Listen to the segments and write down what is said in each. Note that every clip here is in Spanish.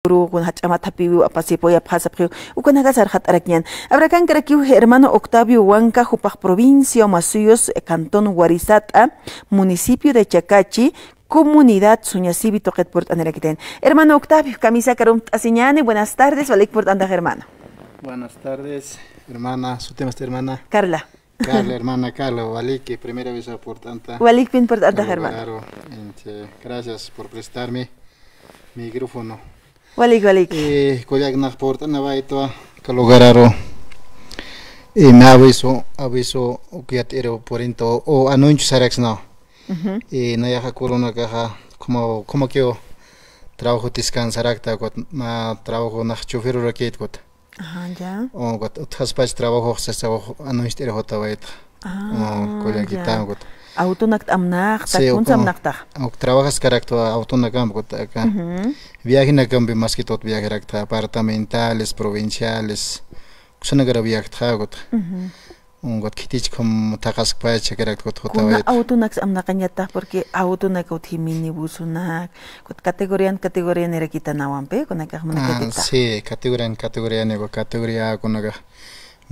con Hachamatapiu, Apasipoya, Pasaprio, Ucanagasar Hatarakian. Abracan Caraquiu, hermano Octavio Huanca, Jupac Provincia, Masuyos, Cantón Guarizata, municipio de Chacachi, comunidad Suñasibi Toquet Port Anerakiten. Hermano Octavio, camisa Carum Asiñane, buenas tardes, Valik Port Anda hermano. Buenas tardes, hermana, su tema hermana. Carla. Carla, hermana Carla, Valik, primera vez por tanta. Valik Pin Port Anda hermano. Gracias por prestarme mi micrófono. Valik. Koyak na porta na baito kalogararo. Me aviso ukiatero porinto o anuncio sarax no. Na yaha corona caja como que yo trabajo descansarakta ma trabajo na chofer raket got. Ya. O got uthaspach trabajo sesa anuncio hota baita. Koyak ita got. Autonakt amnach, takunsamnachtach. Auk trabajas caracto autonagam got acá. Viaje na cambio más que todo viaje recta apartamentales, provinciales. Kusanagra viaje got. Got kitich como takas pache caracto got hota baita. Autonax amnakanyata porque autonak got himini busunak. Got categoría era kita nawampe con acá manaketa. Sí, categoría nego categoría con acá.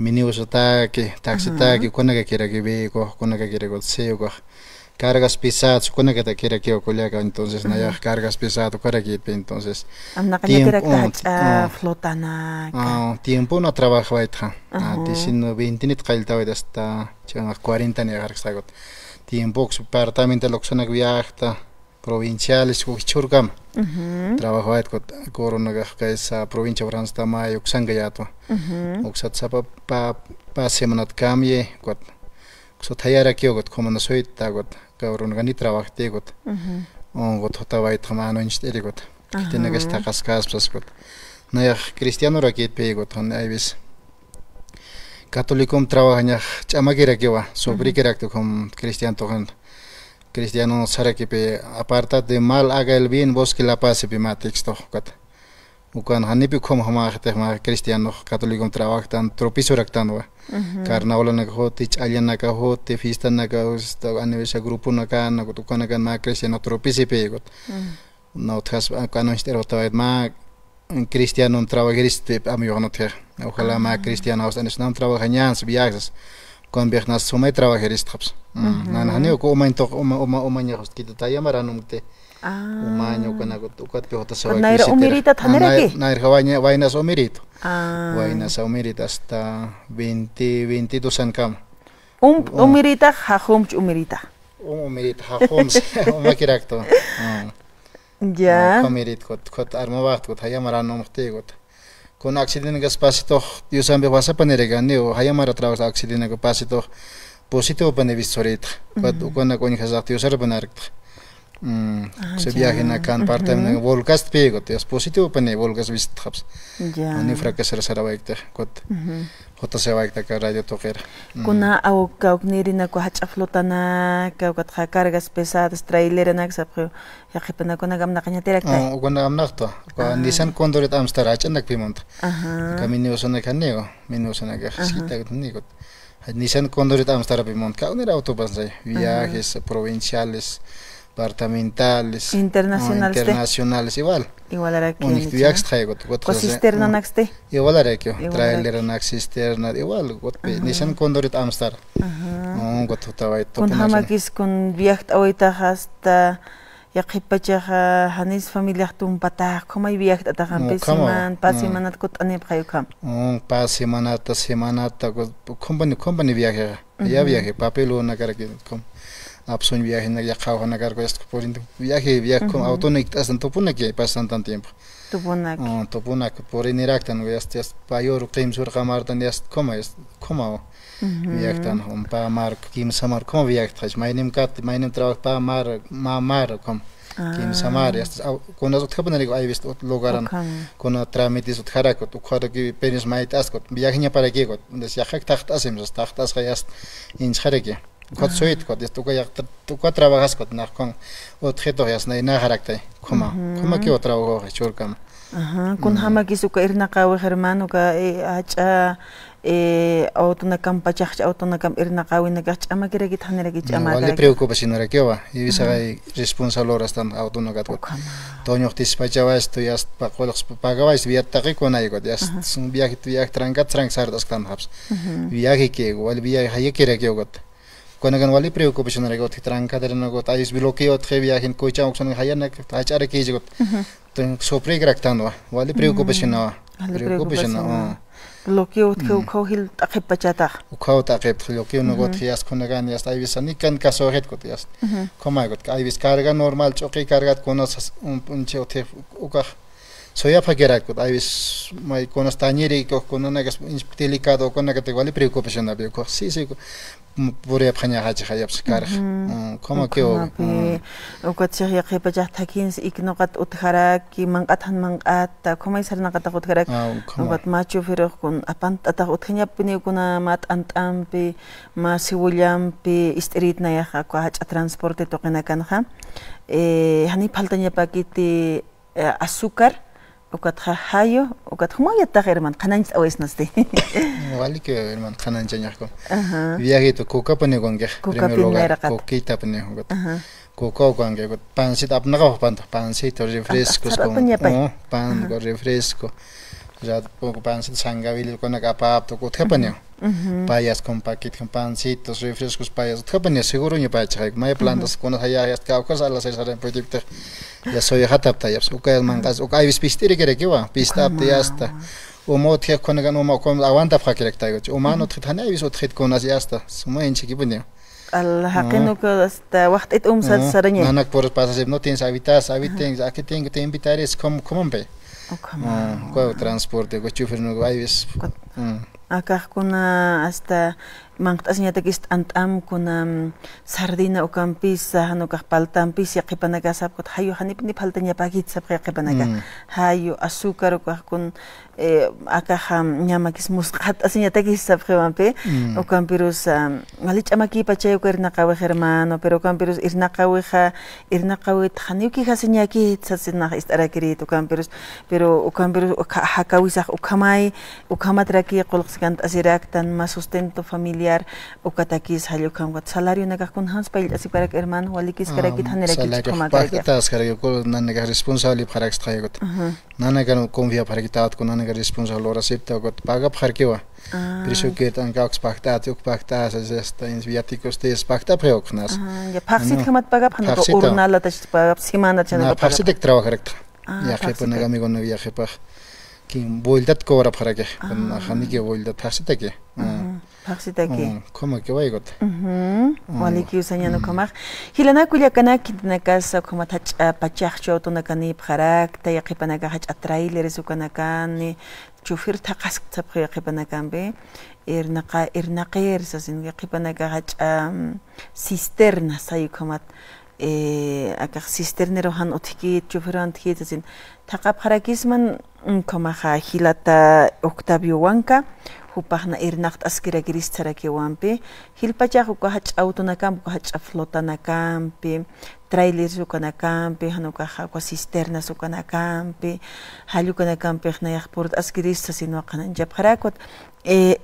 Minibus ataque, taxi ataque, con que quiera que ve, con que quiera que se o cargas pesadas, con que te quiera que colega, entonces no hay cargas pesadas, para que entonces tiempo no trabaja ahorita, diciendo 20 ni calta hasta 40 ni agarra tiempo apartamento lo que son viajes provinciales churgam trabajo ahorita corona que esa provincia fransta mayo xangayato oxat sapa pa semanat cambie got so tayara kyo got como no soy ta got corona gani trabajo te got got hota vai thamano insteri got tiene que estar cascas pues got no ya cristiano raket pe got on avis católico trabaja ya chama kira kyo va sobre kira to com cristiano to cristiano sara que pe aparta de mal haga el bien vos que la paz pe matix to got ukan hanipi khom hama khate ma cristiano católico trabaja tan tropiso raktan wa carnaval na hoti aliana ka hoti fiesta na ka aniversario grupo na ka na to kana kan ma cristiano tropisi pe got no thas kano istero ta ma cristiano trabajeriste amigo no te ojalá ma cristiano os nam trabajañans viajes con viernes somai trabajeriste haps nan hanio ko main to oma nya host kita taya maranum te umanyo kana ko tukat pe hota sawa naira umirita thaneraki naira hawanya vaina somirito vaina somirita hasta 22 an kam umirita hahum umirita hahum umakirakto ya umirit kot arma waqt kot haya maranum te got con accidente que pase to Dios ambe pasa panerega neo haya mara trabajo accidente que pase to positivo pane vistorit con con hazat Dios arbanarkt se viaje na kan parte na volcast pego te positivo pane volcas vist khaps ya ni fracasar sara vaikta kot hota se vaikta ka radio toker kuna au kauknirina ko hachaflotana ka cargas pesadas trailer na sapro ya khipana kuna gamna kanya terakta kuna gamna to ko nisan kondoret amstar achanak pimont kamini osana kannego mini osana ga sita ni kot nisan kondoret amstar pimont ka unera autobus viajes provinciales apartamentales internacionales igual era que un viajes traigo con cisterna naxte igual era que trailer nax cisterna igual got nisan kondoret amstar got hotawai to con hamakis con viaje ahorita hasta ya khipacha hanis familia tum pata como viaje ta pesiman pasimanat kot ane bhayo kam pasimanata company viaje ya viaje papelo na cara que com opción viaje na ya khawa na gar ko est por viaje con autonik asan topuna que pasan tan tiempo topunak por ineraktan est payor qim sur qamartan est como viajan un pa mar kim samar como viajas mainim trabajo pa mar com kim samar est con las otras panel hay visto lugaran con trámites utkara ko ukhara ki penis mait askot viajnya para que got des yahak taht asem taht as khayast in khareke kot soit kot est tu trabajas kot na con objeto yas na harakta como que trabajo churkam Ajá, kun hama kisuka irna kawi hermano ka acha autona kam pachach autona kam irna kawi na gach ama kira git hanera git ama Vale preocupación era que va y visa responsable ahora están autona gat toño tis pachawa esto ya pagolos pagaba es viaje que con ahí ya es un viaje trank sardas kan habs viaje que igual viaje hay que era que got cuando gan vale preocupación era got tranca de no got es bloqueo tre viaje en cocha oxon hayana achara que got sopre graktanwa vale preocupación no preocupación no bloqueo que hil takipachata ukau takip bloqueo no got hias konagan ya ahí visa ni kan caso het got ya como got ahí vis carga normal choque carga con un chote uka soya pagerak got ahí vis mai con stañeri con una delicado con una que te vale preocupación no veo sí sí por ahí paña hacha hayas car como que uka tsia que pachata takins iknogat uthara ki manqatan manqata como isar naqata utharak ukat macho pero con apant ata uthanya pini kuna mat antampi ma siwulyampi street na ya ko hacha transporte to kenakan ha hani paltanya pakiti azúcar ukat hayo ukat humaya ta herman kananch awesnaste vale que herman kananch ñako viaje to coca pone con que primero lugar coquita pone coca con que pancita apnaga pancito refrescos con pan con refresco ya poco pancita sangavil con acapap to coca pone payas con paquete con pancitos refrescos payas to pone seguro ni pacha mai plantas con allá hasta cosas a las esas en proyecto ya soy hatap tayas uka mangas uka ibis pistiri que va pista ya hasta o motia con gan o con aguanta fakirek tayo o mano tkhana ibis o tkhet con as ya hasta suma en chiqui bune al haqinu que hasta waqt it umsat sarañe nanak por pasas no tienes habitas habiten aquí tengo que te invitar es como ve o transporte go chofer no ibis acá kuna hasta mangtasnya tekist antam kuna sardina o campisa no paltam pisia qipanaga sabqot hayo hanipni paltanya pagit sabqa qipanaga hayo azúcar o kun acá nyama kis musqat asnya tekis sabqampe o campirus malich amaki pachayo kerna qawe hermano pero campirus irna qawe thanio ki hasnya ki tsasina istarakiri to campirus pero o campirus hakawisa o kamai o kamatraki qolqskan asirak tan más sustento familiar ukatakis hallo kan wat salario naga kun hans pail así para que hermano walikis kara kit hanera kit koma kaya tas kara ko nanaga responsable para extraegot nanaga confia para kitat ko nanaga responsable ora septa got paga parkewa priso que tan gax pakta tuk pakta as esta in viaticos te pakta preoknas ya paksit kamat paga phana ko urnala tas paga semana chana paga paksit trabajo correcto ya que pone amigo no viaje pa que vueltat cobra para que con hani que vueltat paksit que Paksitaki. Como que vaya got. Waliki usanya no kamar. Hilana kulia kana kidna casa como tach pachachcho to nakani pharak ta yaqipana ga hach atrailer su kana kan chufir taqas tapri yaqipana kan be irnaqir sasin yaqipana ga hach cisterna sayu kamat aka cisternero han otiki chufiran tkisin taqap harakisman kama hilata Octavio Huanca upahna irnacht askira giristara ke wampe hilpacha ko hach autona camp ko hach flota na campe trailer su kana campe hanuka ko cisterna su kana campe halu kana campe na yakport askirista sino kanan japharakot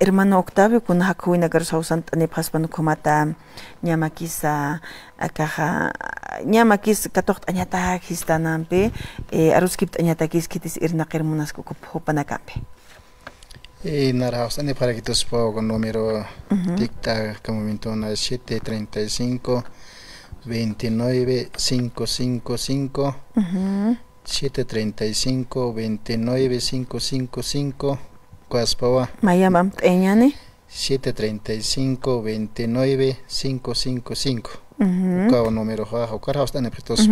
hermano Octavio kun hakuina gar sausant ne paspan komata nyamakisa akaha nyamakis katocht anyata histanampe aruskipt anyata kiskitis irnaqir munas ko hopana campe Narhaus ane para que tus pago número dicta como mintona 735 29 555 735 29 555 Cuaspawa Mayamam Teñane 735 29 555 Cada número jaja carhaus ane pretos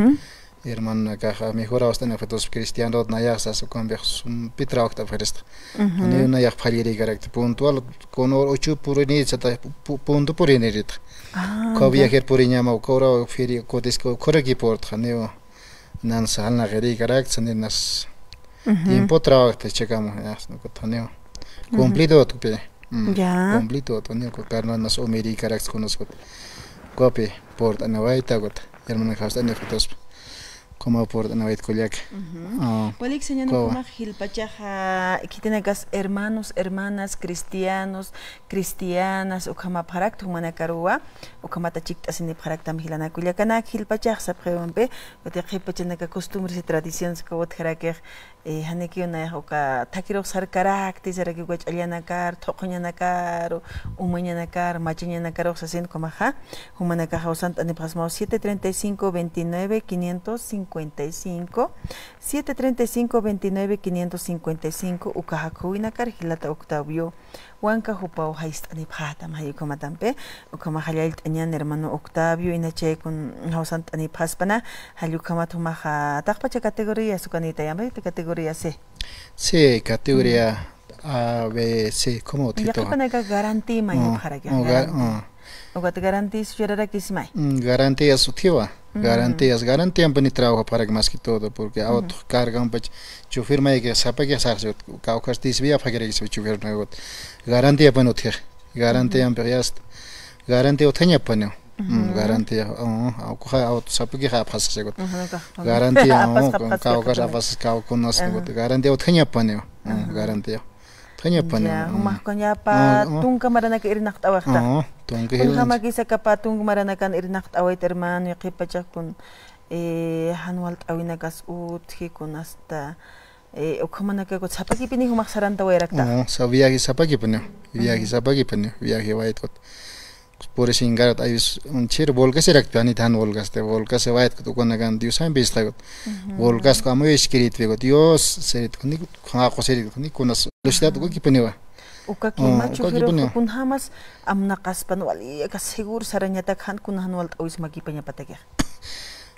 hermano caja mejor hasta en efectos cristianos nayas con un pitra octa foresta ne una ya phaliri correct puntual con 8 purini chata punto purini rit ko viajer purinya ma ko feri ko disco corregi port ne nan salna geri correct sanin nas tiempo trabajo checamos ya no ko tane completo tu pe ya completo to ne ko carno nas omeri correct conozco copy port ana vaita got hermano hasta en efectos como por Navidad Kuliak. Polik señor como Gilpachaja, aquí tenemos hermanos, hermanas, cristianos, cristianas, o como parak tu manakarua, o como tachiktas en parak tam hilana Kuliakana, Gilpachaj se pregunte, o te Gilpachana costumbres y tradiciones que vos querés haneki una oka takiro sar karakti zara que guach aliana kar, tokoñana kar, umañana kar, machiñana kar, o sea, como ja, humana caja o santa ni pasmao 735 29 555 735 29 555 ukaha kuina kar hilata Octavio Huanca Jupao Haist ani Pata Mayuko Matampe, Ukama Halil Tanian hermano Octavio Inache con Hausant ani Paspana, Hayukamatumaja, Takpacha categoría, su canita llama de categoría C. Sí, categoría A, B, C, ¿cómo te toca? Ya que garantía mayo para que o que te garantías yo era que si mai. Garantías sutiva. Garantías para el trabajo para que más que todo porque auto cargan pues chofer me que sepa que hacer caucas disvía para que se chofer no garantía para no tener garantía amplias garantía otenya para garantía auto sepa que ha pasado garantía caucas a pasar caucas no garantía otenya para garantía otenya para más con ya pa tunca marana que ir nakta wakta Kung magisa kapatung maranakan irnakt await hermano yakipachak kun hanwalt awinagas uthi kun hasta o kamanaka ko sapaki pini humaksaran tawerakta. Sa viaje sapaki pino, viaje wait kot. Por eso ingarat ayus un chir volgas erakta ani tan volgas te volgas wait kot konagan diusan bista kot. Volgas ko amoy escrito kot Dios serit kun ko serit kun kunas lustat ko kipeniwa. Uka macho pero kun hamas amnakas panwali ka seguro saranya takhan kun hanwal awis magipanya patagya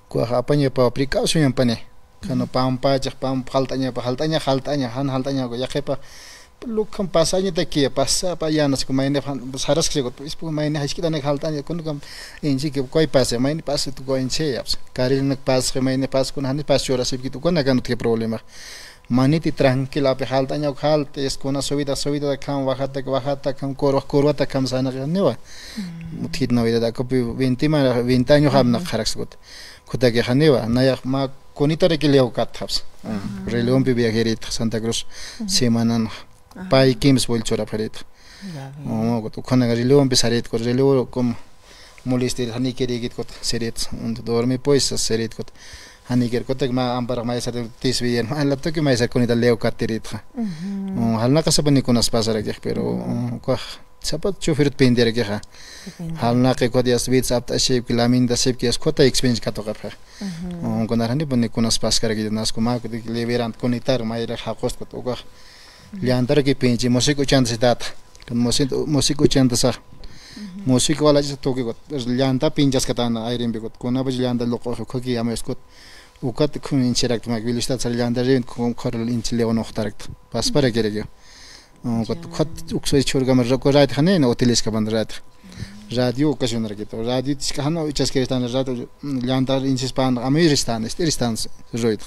ko apanya pa precaution pane kano pampa jak pam haltanya haltanya ko yakepa lukam pasanya takia pasa pa yanas ko maine saras ko ispu maine haskita nek haltanya kun kam inji ke koi pase maine pase tu ko inche yaps karil nek pas ke maine pas kun hani pas chora sib ki tu kon nagan te problema maniti tranquila pe haltanya halt es con una subida de cam bajata cam curvata cam sana newa mutit no vida da copi 20 años hamna kharax got kuta ke hanewa naya ma konita re ke leo kathaps relon pe viajerit Santa Cruz semanan pai kims bol chora pharet got khana relon pe saret ko relon kom molestir hani keri git got seret und dormi pues seret got Haniker kotek ma ampar ma esa tis bien ma la toque ma esa conita leo katirita halna ka sabani kunas pasara ke pero ko sapat chofer pender ke ha halna ke ko dias bit sapt ashib kilamin da seb ke es kota experience ka to ka ko narani bani kunas pas kar ke nas ko ma ko liberant konitar ma ira ha kost ko ko liandar ke pinji musico chant se data con musico chant sa musico wala je to ke ko lianda pinjas katana airim be ko kona baj lianda loko ko ki ames ko ukat kun incherakt mag vilishtat sarlianda rent kon korl inchile on oxtarakt pas para geregiyor ko khat uksoy chorga mar ko rat khane na hotelis ka band rat radio occasionar ke to radio tis khana uchas ke stan radio lianda inches pan amiristan stiristan zoit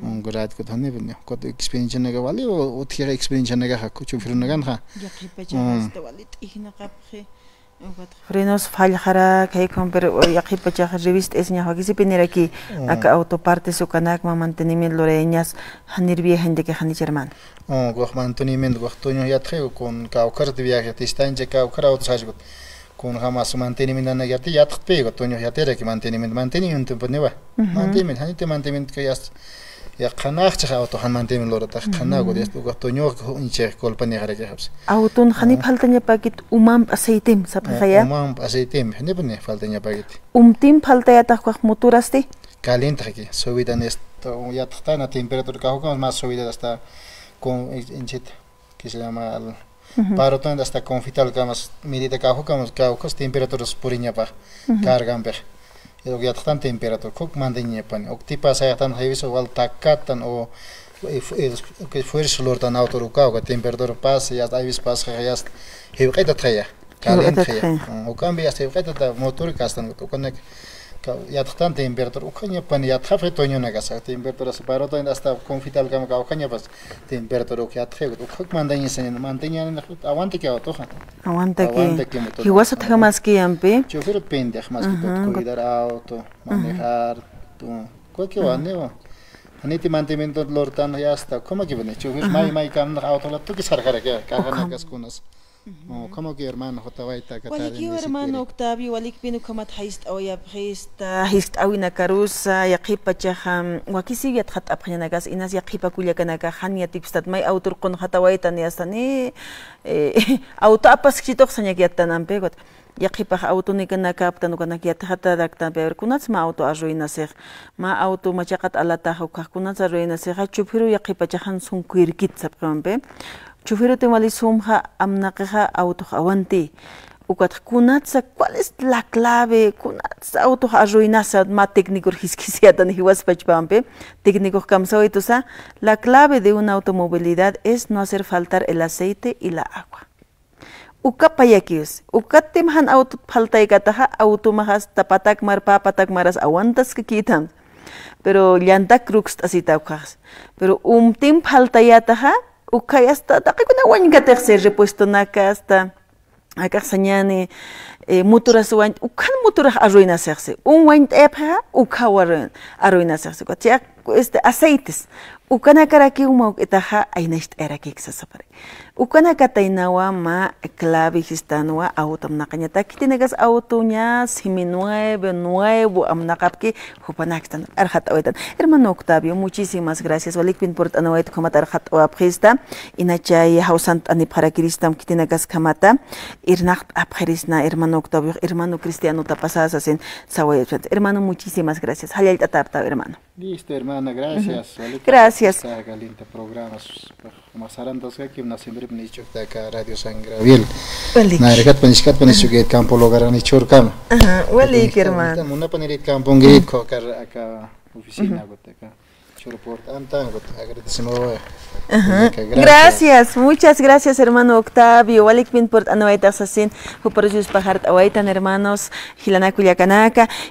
on rat ko thane bne ko experience ne ga wali o thira experience ne ga ko chu firna gan kha ya khipecha hasta walit ihna qabkhi Frenos falhara que pero aquí pacha revista es ñajo que se pinera aquí acá autoparte su canak mantenimiento loreñas hanir vieja de que hanir hermano go mantenimiento go toño ya treo con caucar de viaje te está en caucar autos hago con jamás mantenimiento na ya te ya pego toño ya te que mantenimiento pues neva mantenimiento hanite mantenimiento que ya khanaq cha auto han mantenimiento lora ta khana go des go toño inche kolpani gare que habs auton hanip faltanya paquet umam aceitem sapkhaya umam aceitem ne bune faltanya paquet tim faltaya ta khaq motorasti caliente aquí subida en esto ya está na temperatura que más subida hasta con inchet que se llama paro todo hasta confital que más medida que temperaturas puriña pa cargan per el que está temperatura cook mandaña pan octipa saya tan heviso wal takatan o que fuerza lor tan auto que temperatura pasa ya avis pasa ya hevqeta traya caliente o cambia hasta hevqeta motor castan con ya tan temperatura ukhanya pan ya thafe toño na gasa temperatura se paro todo hasta confital que ukhanya pas temperatura que athe ukhak mandaña se mandaña aguante que auto aguanta que igual se más que ampe chofer pendejo más que todo cuidar auto manejar Cualquier one, Aniti mantenimiento lortan ya está. ¿Cómo que viene? Chubis mai cam auto la tú que sarjara que cargan las cunas. ¿Cómo que hermano Jotawaita que tal? Wali hermano Octavio walik pinu kamat haist oya presta hist awina karusa yaqipa chaham wakisi yat khat apkhanagas inas yaqipa kulyakanaka hanya tipstat mai autor kon Jotawaita ni astani auto apas chitoq sanyakyatan pegot. Yaqipa auto ni kana kaptan kana kyata daktan per kunats ma auto ajoina ser ma auto machaqat alata hukha kunats ajoina ser chufiru yaqipa chahan sun kuirkit sapkambe chufiru te mali sumha amnaqha auto awanti ukat kunats cuál es la clave kunats auto ajoina sad ma técnico hiskisiatan hiwas pachpambe técnico kamsoitusa la clave de una automovilidad es no hacer faltar el aceite y la agua. Ukapayakius, ukatimhan auto faltay kataha auto mahas tapatak papatak maras awantas kikitam. Pero llanta crux asita ukas. Pero tim faltayataha ukayasta takikuna wañkatex repuesto naka hasta acá sañane muturas wañ ukan muturas arruina serse. Wañ epha ukawaran arruina serse. Aceites. Ukana karaki etaha ainest era que exasapare. Ukana katainawa ma clave histanwa auto amnaqañata kitinegas autoña nuevo amnaqapki hupanaktan arhat awetan. Hermano Octavio, muchísimas gracias. Walikpin por anawait kamat arhat awapkhista inachay hausant ani para Cristam kitinegas kamata irnacht apkhirisna hermano Octavio, hermano Cristiano tapasasasin sawayat. Hermano, muchísimas gracias. Hayal tatarta hermano. Listo, hermana, gracias. Gracias. Caliente programas. Masaran dos que una siempre me dicho de acá Radio Sangraviel. Na regat paniskat panisuget campo logaran y chorcam. Wali hermano. Una panirit campo ngrit ko acá oficina acá. Gracias, muchas gracias hermano Octavio. Walikpin por anoita sasin, huporjus pahart awaitan hermanos, Hilana Culiacanaka.